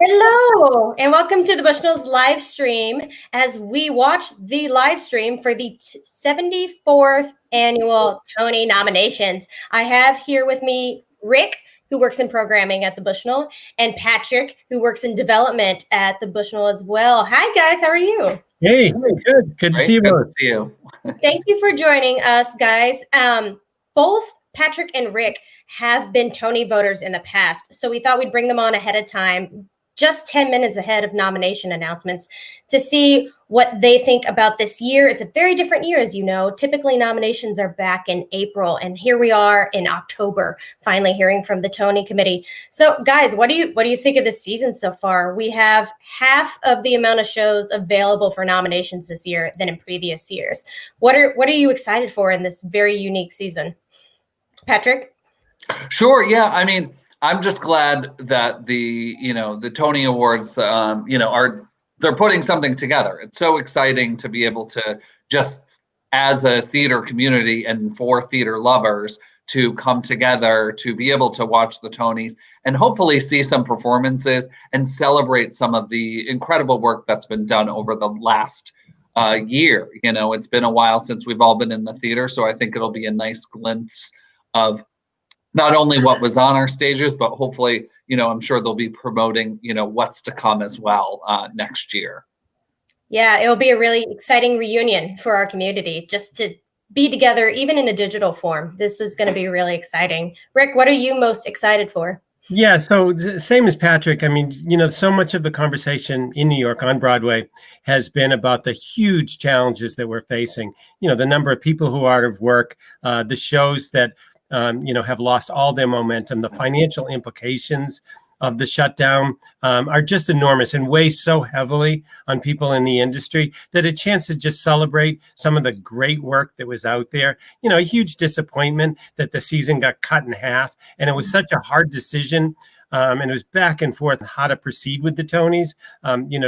Hello, and welcome to the Bushnell's live stream as we watch the live stream for the 74th annual Tony nominations. I have here with me Rick, who works in programming at the Bushnell, and Patrick, who works in development at the Bushnell as well. Hi, guys. How are you? Hey, good. Good to see you both. Thank you for joining us, guys. Both Patrick and Rick have been Tony voters in the past, so we thought we'd bring them on ahead of time, just 10 minutes ahead of nomination announcements, to see what they think about this year. It's a very different year, as you know. Typically, nominations are back in April, and here we are in October, finally hearing from the Tony Committee. So, guys, what do you think of this season so far? We have half of the amount of shows available for nominations this year than in previous years. What are you excited for in this very unique season? Patrick? Sure. Yeah. I mean, I'm just glad that the Tony Awards, they're putting something together. It's so exciting to be able to just, as a theater community and for theater lovers, to come together, to be able to watch the Tonys and hopefully see some performances and celebrate some of the incredible work that's been done over the last year. It's been a while since we've all been in the theater, so I think it'll be a nice glimpse of not only what was on our stages, but hopefully, I'm sure they'll be promoting, what's to come as well next year. Yeah, it will be a really exciting reunion for our community, just to be together, even in a digital form. This is going to be really exciting. Rick, what are you most excited for? Yeah, so same as Patrick. I mean, so much of the conversation in New York on Broadway has been about the huge challenges that we're facing. The number of people who are out of work, the shows that have lost all their momentum. The financial implications of the shutdown are just enormous and weigh so heavily on people in the industry that a chance to just celebrate some of the great work that was out there. A huge disappointment that the season got cut in half, and it was such a hard decision. And it was back and forth on how to proceed with the Tonys.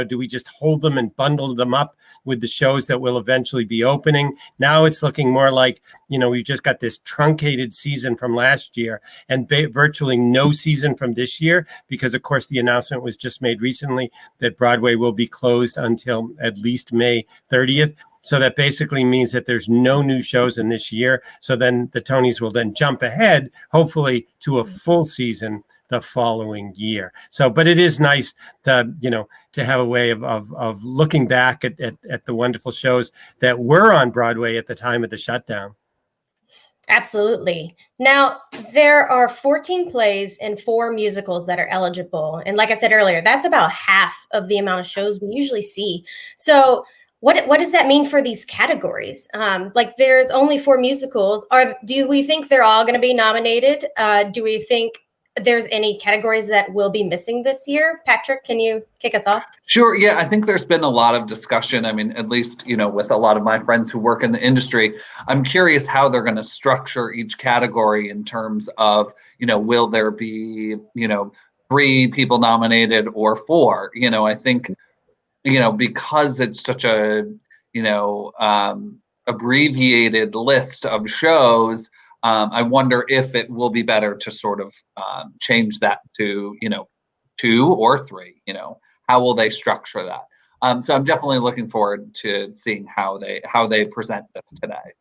Do we just hold them and bundle them up with the shows that will eventually be opening? Now it's looking more like, we've just got this truncated season from last year and virtually no season from this year, because, of course, the announcement was just made recently that Broadway will be closed until at least May 30th. So that basically means that there's no new shows in this year. So then the Tonys will then jump ahead, hopefully, to a full season the following year. So, but it is nice to, to have a way of looking back at the wonderful shows that were on Broadway at the time of the shutdown. Absolutely. Now, there are 14 plays and 4 musicals that are eligible. And like I said earlier, that's about half of the amount of shows we usually see. So what does that mean for these categories? There's only 4 musicals. Do we think they're all going to be nominated? Do we think there's any categories that will be missing this year? Patrick, can you kick us off? Sure. Yeah, I think there's been a lot of discussion. I mean, at least, with a lot of my friends who work in the industry, I'm curious how they're going to structure each category in terms of, will there be, 3 people nominated or 4? I think, because it's such a, abbreviated list of shows, I wonder if it will be better to sort of change that to, 2 or 3, how will they structure that? So I'm definitely looking forward to seeing how they present this today.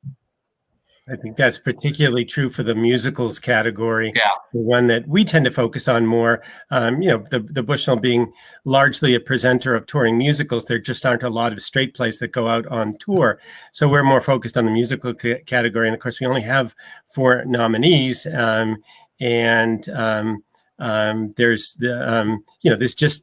I think that's particularly true for the musicals category. Yeah. The one that we tend to focus on more. The Bushnell being largely a presenter of touring musicals, there just aren't a lot of straight plays that go out on tour. So we're more focused on the musical category. And of course, we only have 4 nominees. There's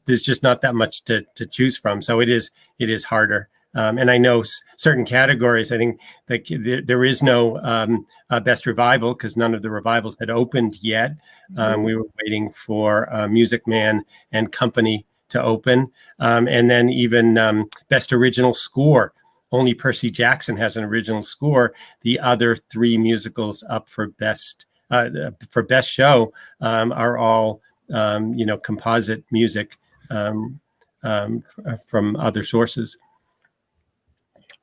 just not that much to choose from. So it is harder. And I know certain categories, I think that there is no best revival because none of the revivals had opened yet. We were waiting for Music Man and Company to open. And then even best original score. Only Percy Jackson has an original score. The other 3 musicals up for best show are all composite music from other sources.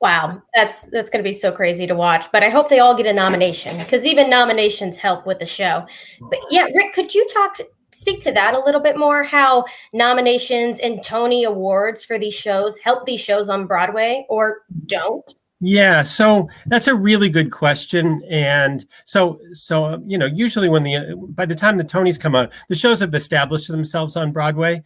Wow, that's going to be so crazy to watch. But I hope they all get a nomination, because even nominations help with the show. But yeah, Rick, could you talk speak to that a little bit more? How nominations and Tony Awards for these shows help these shows on Broadway or don't? Yeah, so that's a really good question, and so usually by the time the Tonys come out, the shows have established themselves on Broadway.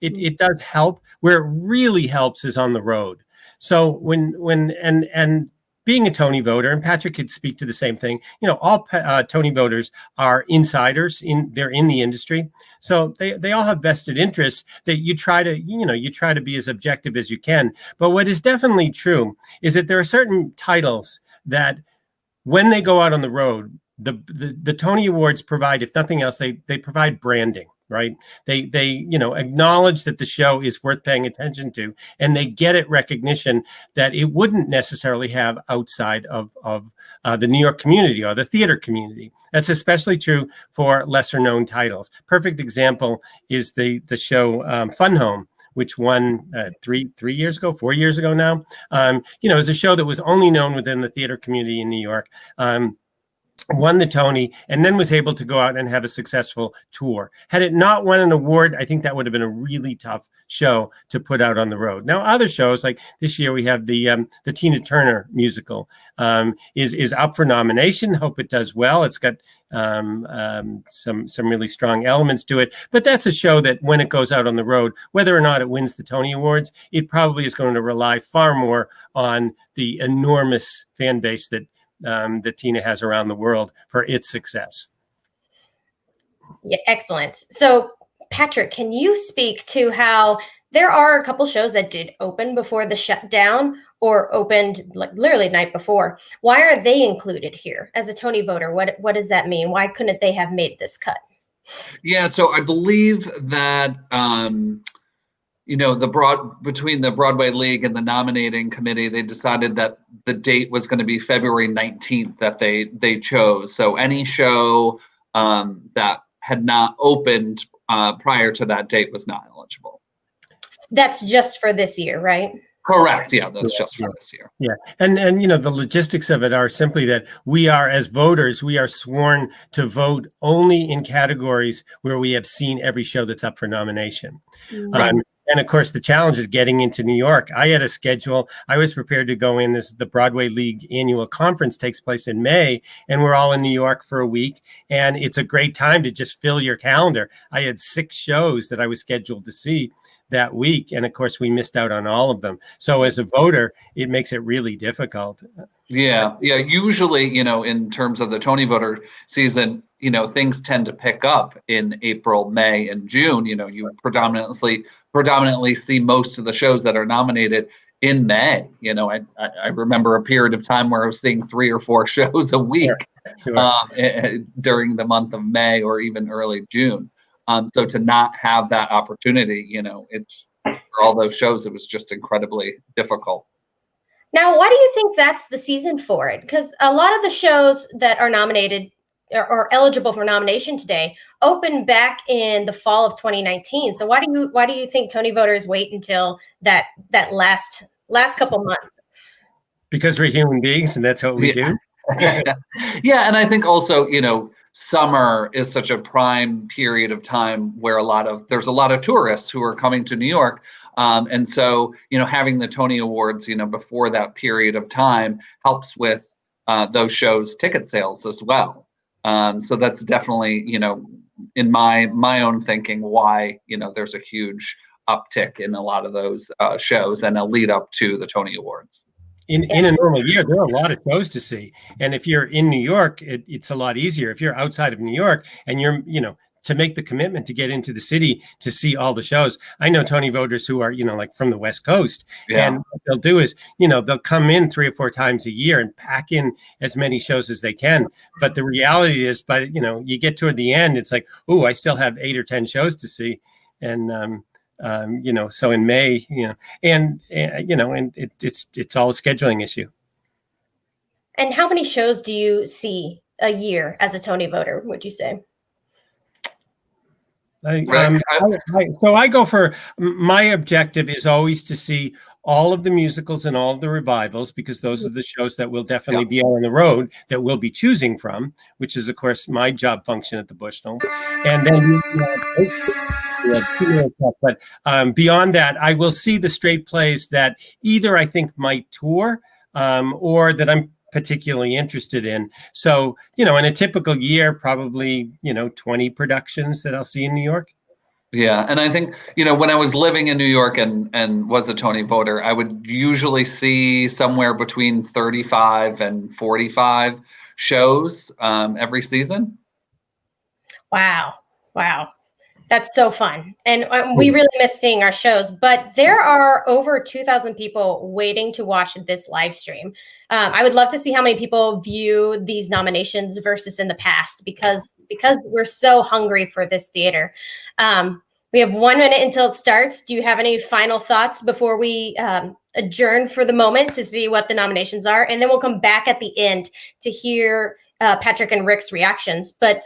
It does help. Where it really helps is on the road. So and being a Tony voter, and Patrick could speak to the same thing. All Tony voters are insiders they're in the industry, so they all have vested interests that you try to be as objective as you can. But what is definitely true is that there are certain titles that when they go out on the road, the Tony Awards provide, if nothing else, they provide branding. Right? They acknowledge that the show is worth paying attention to, and they get it recognition that it wouldn't necessarily have outside of the New York community or the theater community. That's especially true for lesser known titles. Perfect example is the show Fun Home, which won 4 years ago now. Is a show that was only known within the theater community in New York. Won the Tony, and then was able to go out and have a successful tour. Had it not won an award, I think that would have been a really tough show to put out on the road. Now, other shows, like this year, we have the Tina Turner musical is up for nomination. Hope it does well. It's got some really strong elements to it, but that's a show that when it goes out on the road, whether or not it wins the Tony Awards, it probably is going to rely far more on the enormous fan base that Tina has around the world for its success. Yeah, excellent. So, Patrick, can you speak to how there are a couple shows that did open before the shutdown or opened like literally the night before? Why are they included here as a Tony voter? What does that mean? Why couldn't they have made this cut? Yeah, so I believe that between the Broadway League and the nominating committee, they decided that the date was going to be February 19th that they chose. So any show that had not opened prior to that date was not eligible. That's just for this year, right? Correct. Yeah, that's just for this year. Yeah. And the logistics of it are simply that we are, as voters, we are sworn to vote only in categories where we have seen every show that's up for nomination. Right. And of course, the challenge is getting into New York. I had a schedule. I was prepared to go in. The Broadway League annual conference takes place in May, and we're all in New York for a week. And it's a great time to just fill your calendar. I had 6 shows that I was scheduled to see that week. And of course, we missed out on all of them. So as a voter, it makes it really difficult. Yeah. Usually, in terms of the Tony voter season, things tend to pick up in April, May, and June. You predominantly see most of the shows that are nominated in May. I remember a period of time where I was seeing 3 or 4 shows a week during the month of May or even early June. So to not have that opportunity, it's for all those shows, it was just incredibly difficult. Now, why do you think that's the season for it? Because a lot of the shows that are nominated or eligible for nomination today opened back in the fall of 2019. So why do you think Tony voters wait until that last couple months? Because we're human beings and that's what we do. Yeah, and I think also, summer is such a prime period of time where there's a lot of tourists who are coming to New York. And so, having the Tony Awards, before that period of time helps with those shows' ticket sales as well. So that's definitely, in my own thinking, why, there's a huge uptick in a lot of those shows and a lead up to the Tony Awards. In a normal year, there are a lot of shows to see. And if you're in New York, it's a lot easier. If you're outside of New York and you're, to make the commitment to get into the city to see all the shows. I know Tony voters who are, like from the West Coast. Yeah. And what they'll do is, they'll come in 3 or 4 times a year and pack in as many shows as they can. But the reality is, you get toward the end, it's like, oh, I still have 8 or 10 shows to see. And, so in May, and it's all a scheduling issue. And how many shows do you see a year as a Tony voter, would you say? So I go for, my objective is always to see all of the musicals and all of the revivals, because those are the shows that will definitely be on the road that we'll be choosing from, which is, of course, my job function at the Bushnell. And then but beyond that, I will see the straight plays that either I think might tour or that I'm particularly interested in. So, in a typical year, probably, 20 productions that I'll see in New York. Yeah, and I think, when I was living in New York and was a Tony voter, I would usually see somewhere between 35 and 45 shows every season. Wow. That's so fun. And we really miss seeing our shows, but there are over 2,000 people waiting to watch this live stream. I would love to see how many people view these nominations versus in the past, because we're so hungry for this theater. We have 1 minute until it starts. Do you have any final thoughts before we adjourn for the moment to see what the nominations are? And then we'll come back at the end to hear Patrick and Rick's reactions. But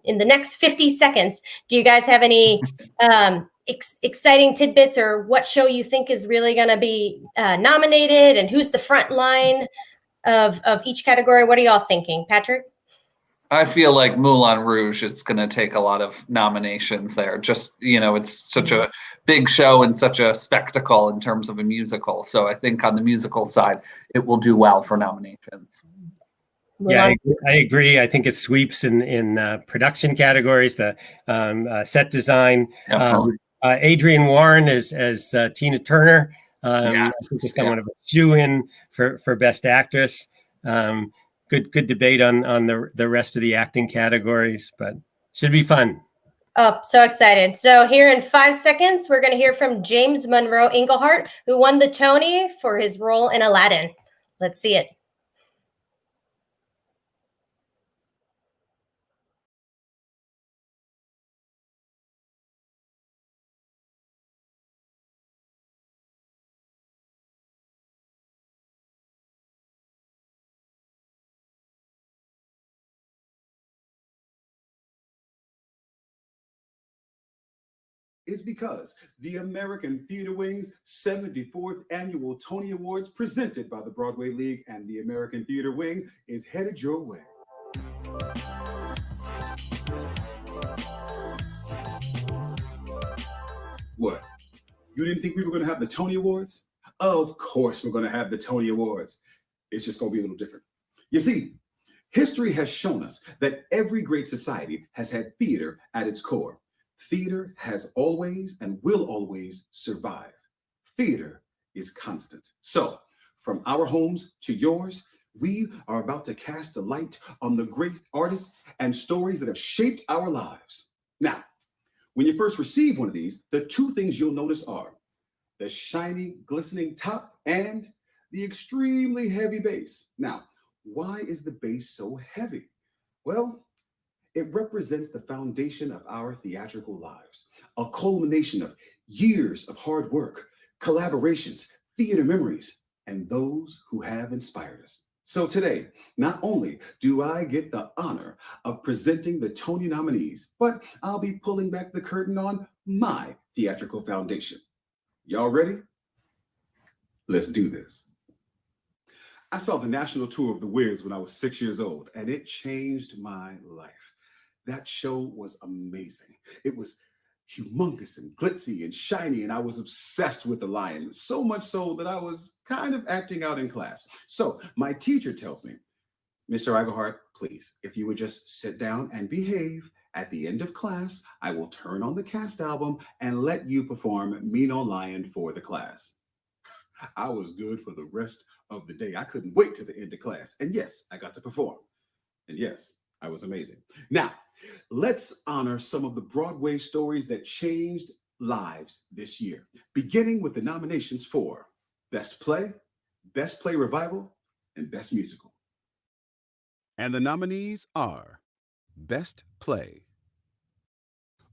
in the next 50 seconds, do you guys have any exciting tidbits, or what show you think is really going to be nominated, and who's the front line of each category? What are y'all thinking? Patrick? I feel like Moulin Rouge is going to take a lot of nominations there. Just, it's such a big show and such a spectacle in terms of a musical. So I think on the musical side, it will do well for nominations. Yeah, I agree. I think it sweeps in production categories, the set design. Adrienne Warren as Tina Turner. I think it's somewhat of a shoo-in for Best Actress. Good debate on the rest of the acting categories, but should be fun. Oh, so excited. So here in 5 seconds, we're going to hear from James Monroe Englehart, who won the Tony for his role in Aladdin. Let's see it. Is because the American Theater Wing's 74th Annual Tony Awards, presented by the Broadway League and the American Theater Wing, is headed your way. What? You didn't think we were going to have the Tony Awards? Of course we're going to have the Tony Awards. It's just going to be a little different. You see, history has shown us that every great society has had theater at its core. Theater has always and will always survive. Theater is constant. So, from our homes to yours, we are about to cast a light on the great artists and stories that have shaped our lives. Now, when you first receive one of these, the 2 things you'll notice are the shiny, glistening top and the extremely heavy base. Now, why is the base so heavy? Well, it represents the foundation of our theatrical lives, a culmination of years of hard work, collaborations, theater memories, and those who have inspired us. So today, not only do I get the honor of presenting the Tony nominees, but I'll be pulling back the curtain on my theatrical foundation. Y'all ready? Let's do this. I saw the national tour of The Wiz when I was 6 years old, and it changed my life. That show was amazing. It was humongous and glitzy and shiny, and I was obsessed with the lion, so much so that I was kind of acting out in class. So my teacher tells me, Mr. Iglehart, please, if you would just sit down and behave, at the end of class, I will turn on the cast album and let you perform Mean Old Lion for the class. I was good for the rest of the day. I couldn't wait to the end of class. And yes, I got to perform. And yes, I was amazing. Now, let's honor some of the Broadway stories that changed lives this year, beginning with the nominations for Best Play Revival, and Best Musical. And the nominees are Best Play,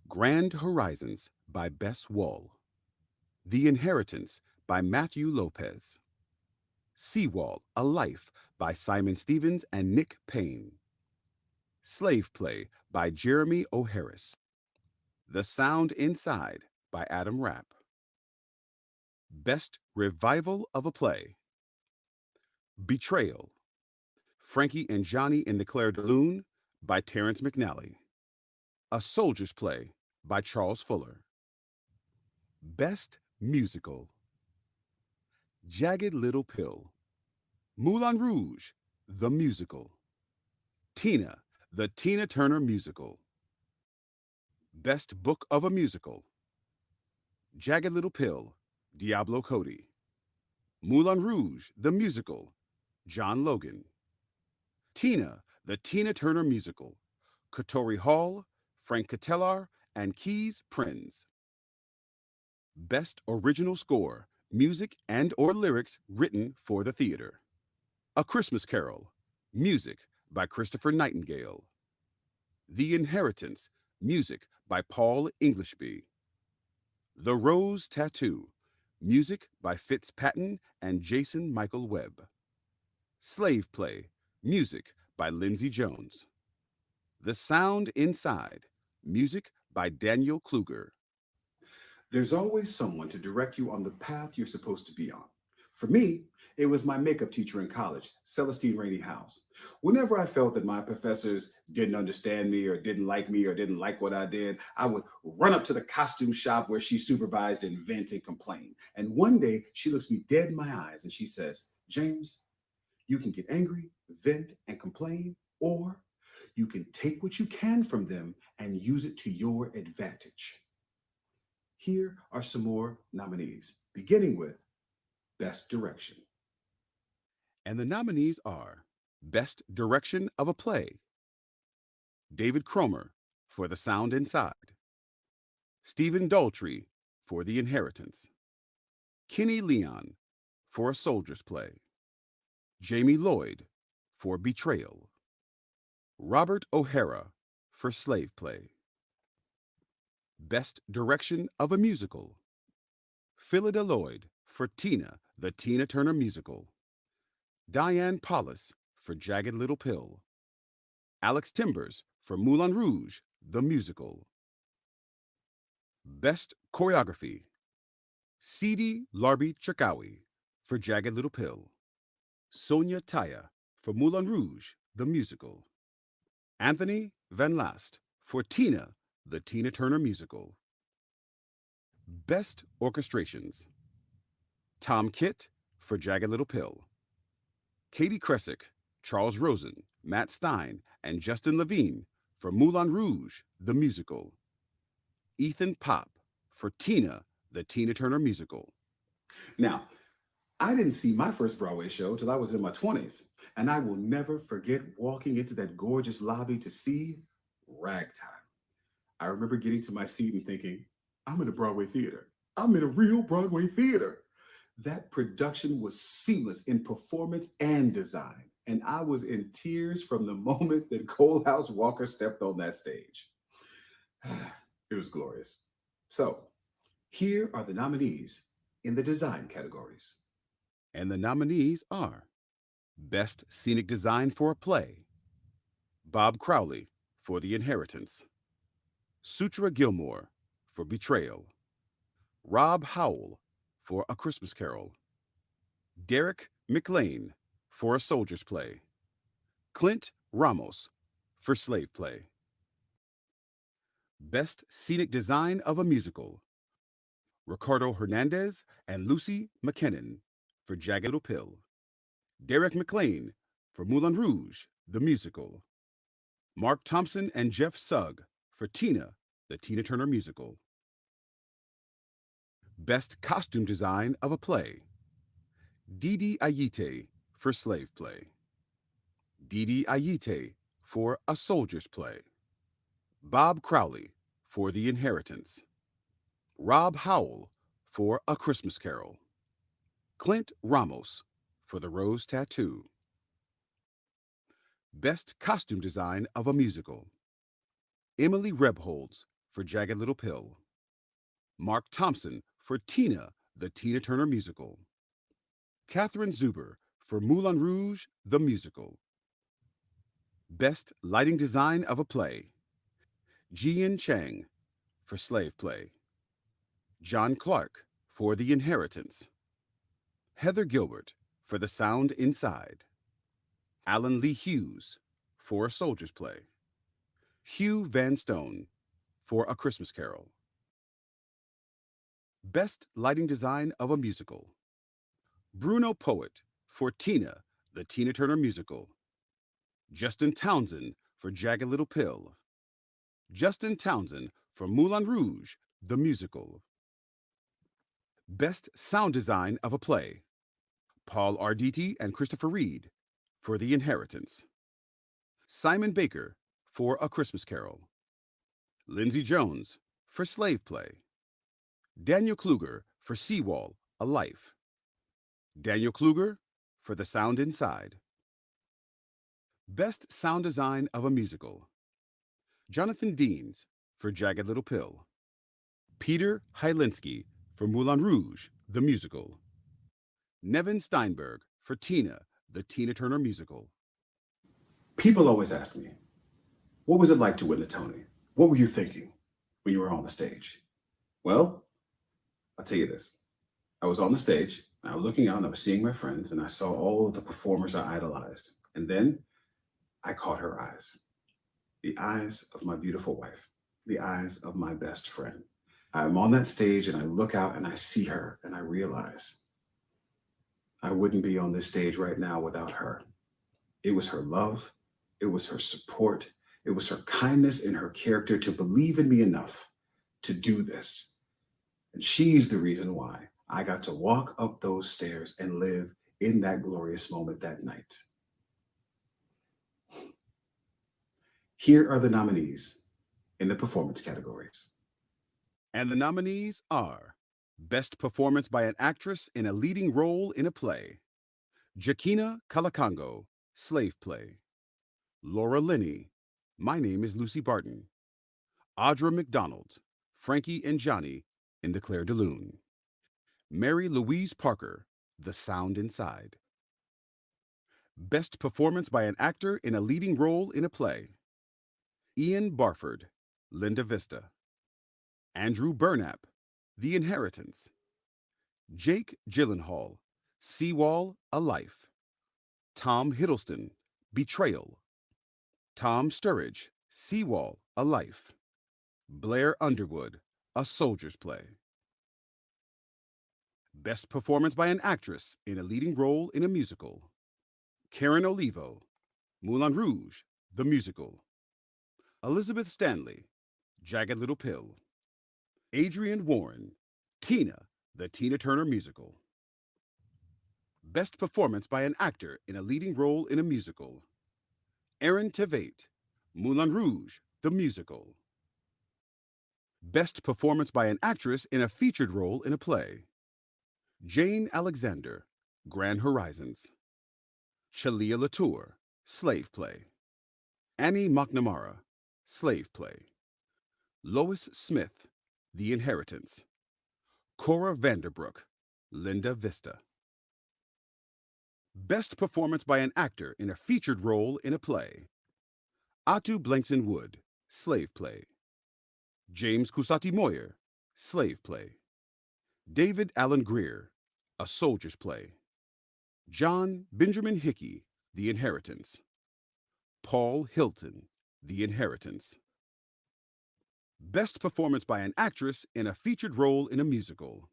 Grand Horizons by Bess Wall, The Inheritance by Matthew Lopez, Seawall, A Life by Simon Stevens and Nick Payne, Slave Play by Jeremy O'Harris, The Sound Inside by Adam Rapp, Best Revival of a Play. Betrayal. Frankie and Johnny in the Clair de Lune by Terrence McNally. A Soldier's Play by Charles Fuller. Best Musical. Jagged Little Pill. Moulin Rouge, the Musical. Tina, the Tina Turner Musical. Best Book of a Musical. Jagged Little Pill, Diablo Cody. Moulin Rouge, the Musical, John Logan. Tina, the Tina Turner Musical, Katori Hall, Frank Catellar, and Keys Prinz. Best Original Score, Music and/or Lyrics written for the theater. A Christmas Carol, Music by Christopher Nightingale. The Inheritance, Music by Paul Englishby. The Rose Tattoo, Music by Fitz Patton and Jason Michael Webb. Slave Play, Music by Lindsey Jones. The Sound Inside, Music by Daniel Kluger. There's always someone to direct you on the path you're supposed to be on. For me, it was my makeup teacher in college, Celestine Rainey House. Whenever I felt that my professors didn't understand me or didn't like what I did, I would run up to the costume shop where she supervised and vent and complain. And one day she looks me dead in my eyes and she says, "James, you can get angry, vent, and complain, or you can take what you can from them and use it to your advantage." Here are some more nominees, beginning with Best Direction. And the nominees are Best Direction of a Play. David Cromer for The Sound Inside. Stephen Daltrey for The Inheritance. Kenny Leon for A Soldier's Play. Jamie Lloyd for Betrayal. Robert O'Hara for Slave Play. Best Direction of a Musical. Phyllida Lloyd for Tina, the Tina Turner Musical. Diane Paulus for Jagged Little Pill. Alex Timbers for Moulin Rouge, the Musical. Best Choreography. Sidi Larbi Cherkaoui for Jagged Little Pill. Sonia Taya for Moulin Rouge, the Musical. Anthony Van Last for Tina, the Tina Turner Musical. Best Orchestrations. Tom Kitt for Jagged Little Pill. Katie Kressick, Charles Rosen, Matt Stein, and Justin Levine for Moulin Rouge, the Musical. Ethan Pop for Tina, the Tina Turner Musical. Now, I didn't see my first Broadway show till I was in my 20s, and I will never forget walking into that gorgeous lobby to see Ragtime. I remember getting to my seat and thinking, I'm in a Broadway theater. I'm in a real Broadway theater. That production was seamless in performance and design, and I was in tears from the moment that Coalhouse Walker stepped on that stage. It was glorious. So, here are the nominees in the design categories. And the nominees are Best Scenic Design for a Play. Bob Crowley for The Inheritance. Sutra Gilmore for Betrayal. Rob Howell for A Christmas Carol. Derek McLean for A Soldier's Play. Clint Ramos for Slave Play. Best Scenic Design of a Musical. Ricardo Hernandez and Lucy McKinnon for Jagged Little Pill. Derek McLean for Moulin Rouge, the Musical. Mark Thompson and Jeff Sugg for Tina, the Tina Turner Musical. Best Costume Design of a Play. Didi Ayite for Slave Play. Didi Ayite for A Soldier's Play. Bob Crowley for The Inheritance. Rob Howell for A Christmas Carol. Clint Ramos for The Rose Tattoo. Best Costume Design of a Musical. Emily Rebholz for Jagged Little Pill. Mark Thompson for Tina, the Tina Turner Musical. Catherine Zuber for Moulin Rouge, the Musical. Best Lighting Design of a Play. Jian Chang for Slave Play. John Clark for The Inheritance. Heather Gilbert for The Sound Inside. Alan Lee Hughes for A Soldier's Play. Hugh Van Stone for A Christmas Carol. Best Lighting Design of a Musical. Bruno Poet for Tina, the Tina Turner Musical. Justin Townsend for Jagged Little Pill. Justin Townsend for Moulin Rouge, the Musical. Best Sound Design of a Play. Paul Arditi and Christopher Reed for The Inheritance. Simon Baker for A Christmas Carol. Lindsay Jones for Slave Play. Daniel Kluger for Seawall, A Life. Daniel Kluger for The Sound Inside. Best Sound Design of a Musical. Jonathan Deans for Jagged Little Pill. Peter Hylinski for Moulin Rouge, the Musical. Nevin Steinberg for Tina, the Tina Turner Musical. People always ask me, what was it like to win the Tony? What were you thinking when you were on the stage? Well, I'll tell you this. I was on the stage, and I was looking out, and I was seeing my friends, and I saw all of the performers I idolized. And then I caught her eyes. The eyes of my beautiful wife. The eyes of my best friend. I'm on that stage, and I look out, and I see her, and I realize I wouldn't be on this stage right now without her. It was her love. It was her support. It was her kindness and her character to believe in me enough to do this. And she's the reason why I got to walk up those stairs and live in that glorious moment that night. Here are the nominees in the performance categories. And the nominees are Best Performance by an Actress in a Leading Role in a Play. Jakina Kalakango, Slave Play. Laura Linney, My Name is Lucy Barton. Audra McDonald, Frankie and Johnny in The Clair de Lune. Mary Louise Parker, The Sound Inside. Best Performance by an Actor in a Leading Role in a Play. Ian Barford, Linda Vista. Andrew Burnap, The Inheritance. Jake Gyllenhaal, Seawall, A Life. Tom Hiddleston, Betrayal. Tom Sturridge, Seawall, A Life. Blair Underwood, A Soldier's Play. Best Performance by an Actress in a Leading Role in a Musical. Karen Olivo, Moulin Rouge, the Musical. Elizabeth Stanley, Jagged Little Pill. Adrienne Warren, Tina, the Tina Turner Musical. Best Performance by an Actor in a Leading Role in a Musical. Aaron Tveit, Moulin Rouge, the Musical. Best Performance by an Actress in a Featured Role in a Play. Jane Alexander, Grand Horizons. Shalia Latour, Slave Play. Annie McNamara, Slave Play. Lois Smith, The Inheritance. Cora Vanderbrook, Linda Vista. Best Performance by an Actor in a Featured Role in a Play. Atu Blankson Wood, Slave Play. James Kusati Moyer, Slave Play. David Allen Greer, A Soldier's Play. John Benjamin Hickey, The Inheritance. Paul Hilton, The Inheritance. Best Performance by an Actress in a Featured Role in a Musical.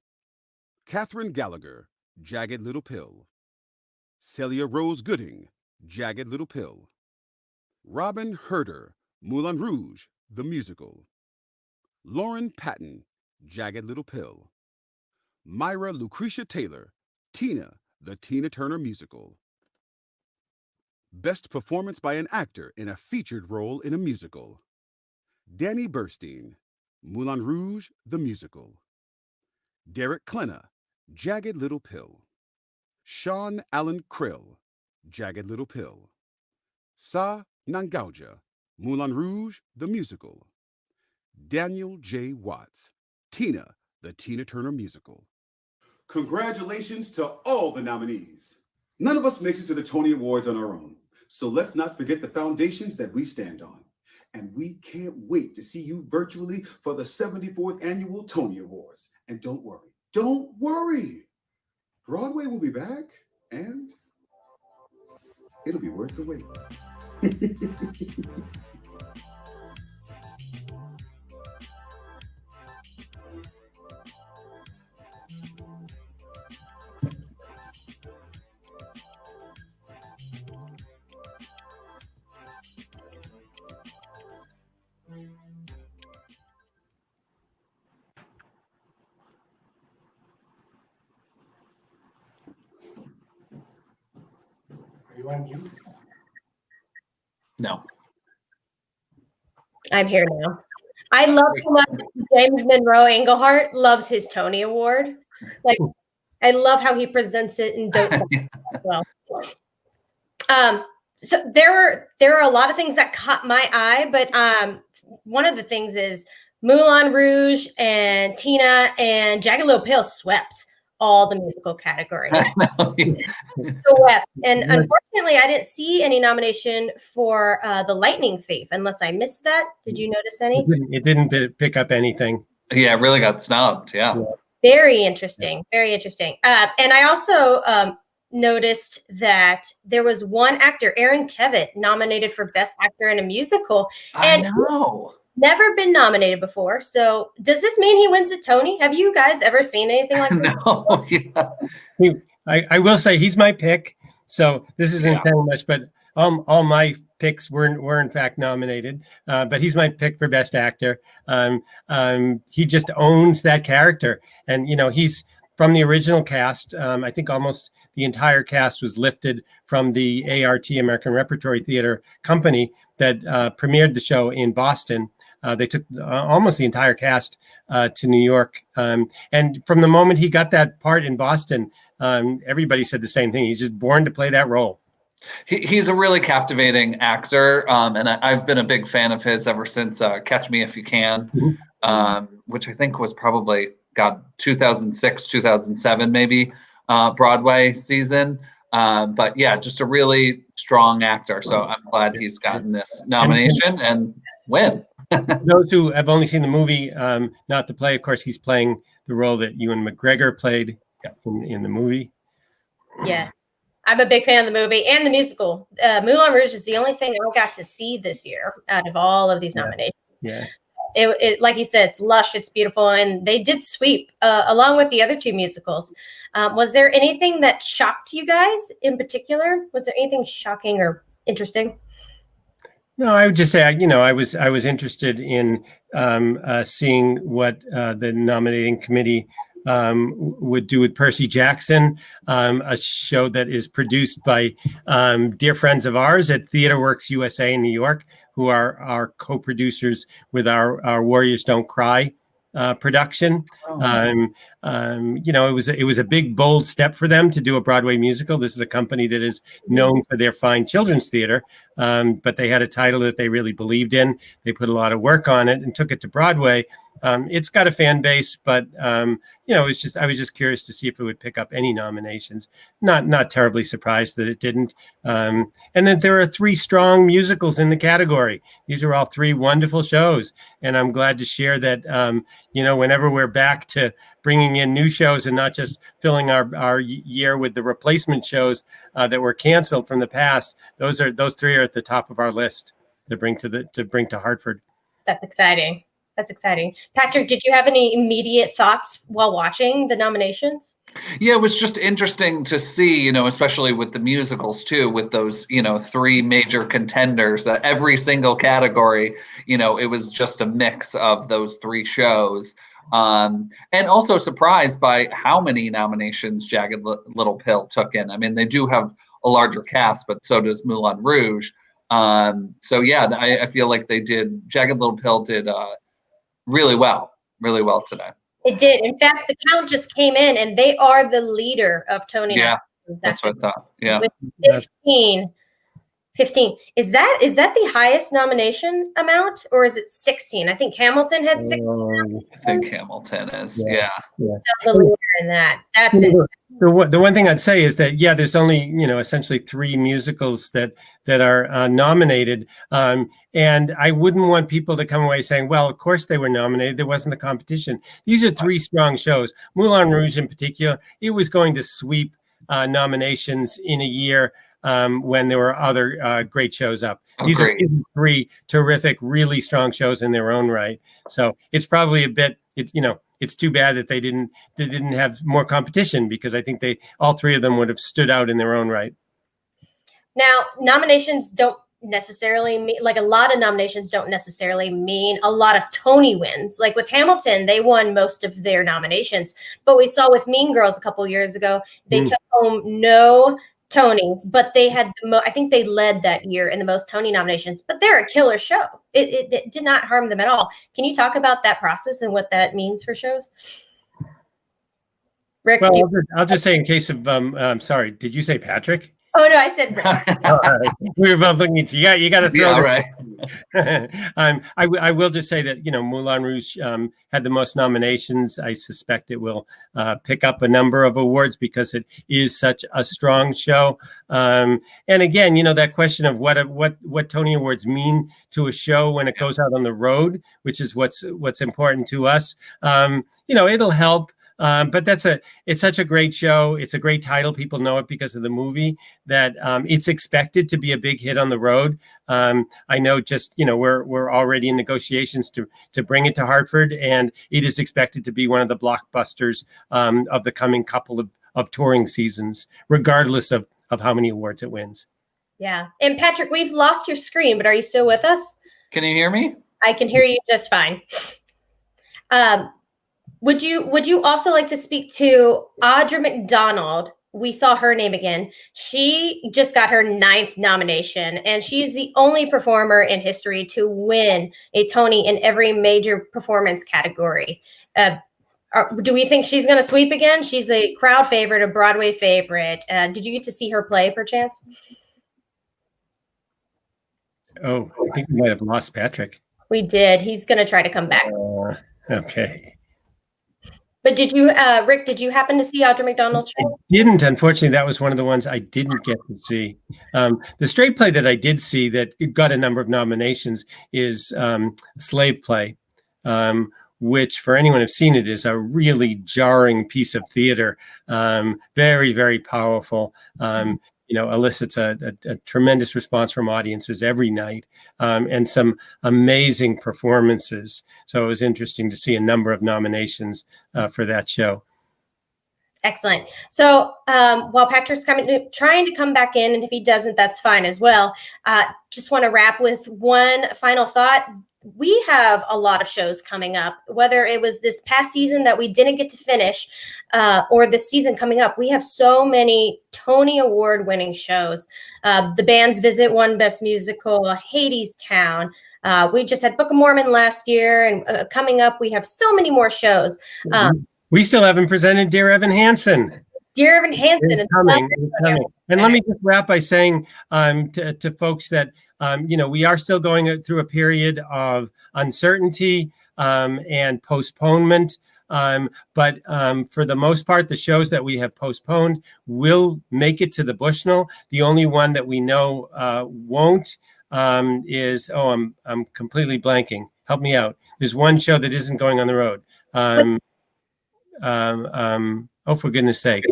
Katherine Gallagher, Jagged Little Pill. Celia Rose Gooding, Jagged Little Pill. Robin Herder, Moulin Rouge, the Musical. Lauren Patton, Jagged Little Pill. Myra Lucretia Taylor, Tina, the Tina Turner Musical. Best Performance by an Actor in a Featured Role in a Musical. Danny Burstein, Moulin Rouge, the Musical. Derek Klena, Jagged Little Pill. Sean Allen Krill, Jagged Little Pill. Sa Nangauja, Moulin Rouge, the Musical. Daniel J. Watts, Tina, the Tina Turner Musical. Congratulations to all the nominees. None of us makes it to the Tony Awards on our own, so let's not forget the foundations that we stand on. And we can't wait to see you virtually for the 74th Annual Tony Awards. And don't worry, Don't worry. Broadway will be back, and it'll be worth the wait. Are you on mute? No. I'm here now. I love how much James Monroe Englehart loves his Tony Award. Like, I love how he presents it and dotes on it as well. So there are a lot of things that caught my eye, but one of the things is Moulin Rouge and Tina and Jagged Little Pill swept all the musical categories. Swept. And unfortunately, I didn't see any nomination for The Lightning Thief, unless I missed that. Did you notice any? It didn't pick up anything. Yeah, it really got snubbed. Yeah. Very interesting. Very interesting. And I also noticed that there was one actor, Aaron Tveit, nominated for Best Actor in a Musical. And I know. Never been nominated before. So does this mean he wins a Tony? Have you guys ever seen anything like this? No. Yeah. I will say he's my pick. So this isn't saying much, but all my picks were in fact nominated. But he's my pick for Best Actor. He just owns that character. And, you know, he's from the original cast. I think almost the entire cast was lifted from the ART, American Repertory Theater Company, that premiered the show in Boston. They took almost the entire cast to New York. And from the moment he got that part in Boston, everybody said the same thing. He's just born to play that role. He's a really captivating actor. And I've been a big fan of his ever since Catch Me If You Can, which I think was probably, 2006, 2007, maybe, Broadway season. But yeah, just a really strong actor. So I'm glad he's gotten this nomination and win. Those who have only seen the movie, not the play, of course, he's playing the role that Ewan McGregor played in the movie. Yeah, I'm a big fan of the movie and the musical. Moulin Rouge is the only thing I got to see this year out of all of these nominations. Yeah. It like you said, it's lush, it's beautiful, and they did sweep along with the other two musicals. Was there anything that shocked you guys in particular? Was there anything shocking or interesting? No, I would just say, I was interested in seeing what the nominating committee would do with Percy Jackson, a show that is produced by dear friends of ours at TheaterWorks USA in New York, who are our co-producers with our Warriors Don't Cry production. It was a big, bold step for them to do a Broadway musical. This is a company that is known for their fine children's theater, but they had a title that they really believed in. They put a lot of work on it and took it to Broadway. It's got a fan base, but I was just curious to see if it would pick up any nominations. Not terribly surprised that it didn't. And then there are 3 strong musicals in the category. These are all 3 wonderful shows, and I'm glad to share that. Whenever we're back to bringing in new shows and not just filling our year with the replacement shows that were canceled from the past, those 3 are at the top of our list to bring to Hartford. That's exciting. That's exciting. Patrick, did you have any immediate thoughts while watching the nominations? Yeah, it was just interesting to see, especially with the musicals too, with those, 3 major contenders, that every single category, it was just a mix of those 3 shows. And also surprised by how many nominations Jagged Little Pill took in. I mean, they do have a larger cast, but so does Moulin Rouge. So yeah, I feel like Jagged Little Pill did really well today. It did. In fact, the count just came in, and they are the leader of Tony. Yeah, that's what I thought. Yeah, with 15. Is that the highest nomination amount, or is it 16? I think Hamilton had 16. I think Hamilton is. Yeah. So the leader hearing that. That's it. The one thing I'd say is that, yeah, there's only, essentially 3 musicals that are nominated. And I wouldn't want people to come away saying, well, of course they were nominated. There wasn't the competition. These are 3 strong shows. Moulin Rouge in particular, it was going to sweep nominations in a year when there were other great shows up. These are 3 terrific, really strong shows in their own right. So it's probably a bit, it's too bad that they didn't have more competition, because I think all 3 of them would have stood out in their own right. Now, nominations don't necessarily mean, like, a lot of nominations don't necessarily mean a lot of Tony wins. Like with Hamilton, they won most of their nominations, but we saw with Mean Girls a couple years ago, they took home no Tonys, but they had I think they led that year in the most Tony nominations. But they're a killer show. It did not harm them at all. Can you talk about that process and what that means for shows? Rick, well, I'll just say, in case of sorry, did you say Patrick? Oh no, I said Rick. We were both looking at you. You got to throw. Yeah, right. I will just say that Moulin Rouge had the most nominations. I suspect it will pick up a number of awards because it is such a strong show. And again, that question of what Tony Awards mean to a show when it goes out on the road, which is what's important to us. It'll help. But it's such a great show. It's a great title. People know it because of the movie, that it's expected to be a big hit on the road. I know we're already in negotiations to bring it to Hartford, and it is expected to be one of the blockbusters of the coming couple of touring seasons, regardless of how many awards it wins. Yeah. And Patrick, we've lost your screen, but are you still with us? Can you hear me? I can hear you just fine. Would you also like to speak to Audra McDonald? We saw her name again. She just got her 9th nomination, and she's the only performer in history to win a Tony in every major performance category. Do we think she's going to sweep again? She's a crowd favorite, a Broadway favorite. Did you get to see her play, perchance? Oh, I think we might have lost Patrick. We did. He's going to try to come back. Okay. But did you, Rick, did you happen to see Audra McDonald's show? I didn't. Unfortunately, that was one of the ones I didn't get to see. The straight play that I did see that got a number of nominations is Slave Play, which, for anyone who's seen it, is a really jarring piece of theater. Very, very powerful. Elicits a tremendous response from audiences every night, and some amazing performances. So it was interesting to see a number of nominations for that show. Excellent. So while Patrick's trying to come back in, and if he doesn't, that's fine as well. Just want to wrap with one final thought. We have a lot of shows coming up, whether it was this past season that we didn't get to finish or this season coming up. We have so many Tony Award winning shows. The Band's Visit won Best Musical, Hadestown. We just had Book of Mormon last year, and coming up, we have so many more shows. We still haven't presented Dear Evan Hansen. Dear Evan Hansen. It's coming. And let me just wrap by saying to folks that, we are still going through a period of uncertainty and postponement. But for the most part, the shows that we have postponed will make it to the Bushnell. The only one that we know won't is, I'm completely blanking. Help me out. There's one show that isn't going on the road. For goodness sake.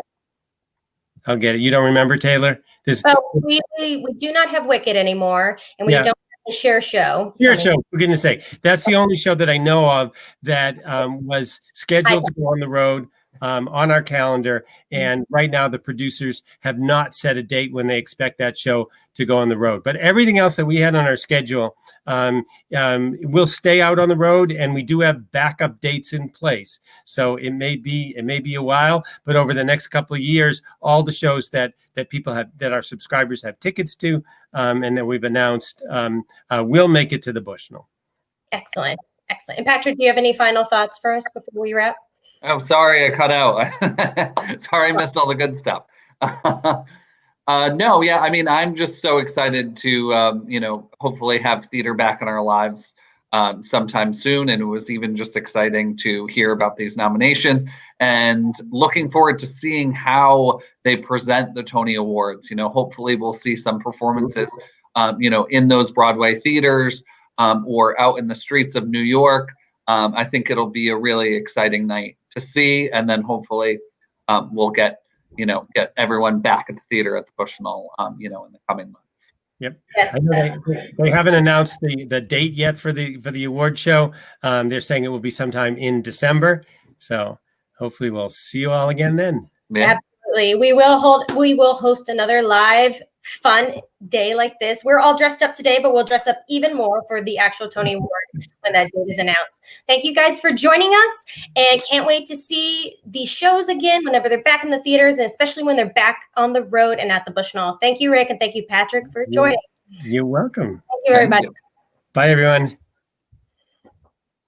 I'll get it. You don't remember, Taylor? We do not have Wicked anymore, and we don't have the Share Show. Share Show, for goodness sake. That's the only show that I know of that was scheduled to go on the road on our calendar. And right now, the producers have not set a date when they expect that show to go on the road. But everything else that we had on our schedule will stay out on the road, and we do have backup dates in place. So it may be a while, but over the next couple of years, all the shows that people have, that our subscribers have tickets to, and that we've announced, will make it to the Bushnell. Excellent. And Patrick, do you have any final thoughts for us before we wrap? Oh, sorry, I cut out. Sorry, I missed all the good stuff. No, yeah, I mean, I'm just so excited to, hopefully have theater back in our lives. sometime soon. And it was even just exciting to hear about these nominations and looking forward to seeing how they present the Tony Awards. Hopefully we'll see some performances, in those Broadway theaters or out in the streets of New York. I think it'll be a really exciting night to see. And then hopefully we'll get everyone back at the theater at the Bushnell, in the coming months. Yep. Yes. I know they haven't announced the date yet for the award show. They're saying it will be sometime in December. So hopefully we'll see you all again then. Yeah. Absolutely. We will host another live fun day like this. We're all dressed up today, but we'll dress up even more for the actual Tony Award when that date is announced. Thank you guys for joining us, and can't wait to see these shows again whenever they're back in the theaters, and especially when they're back on the road and at the Bushnell. Thank you, Rick, and thank you, Patrick, for joining. You're welcome. Thank you, everybody. Thank you. Bye, everyone.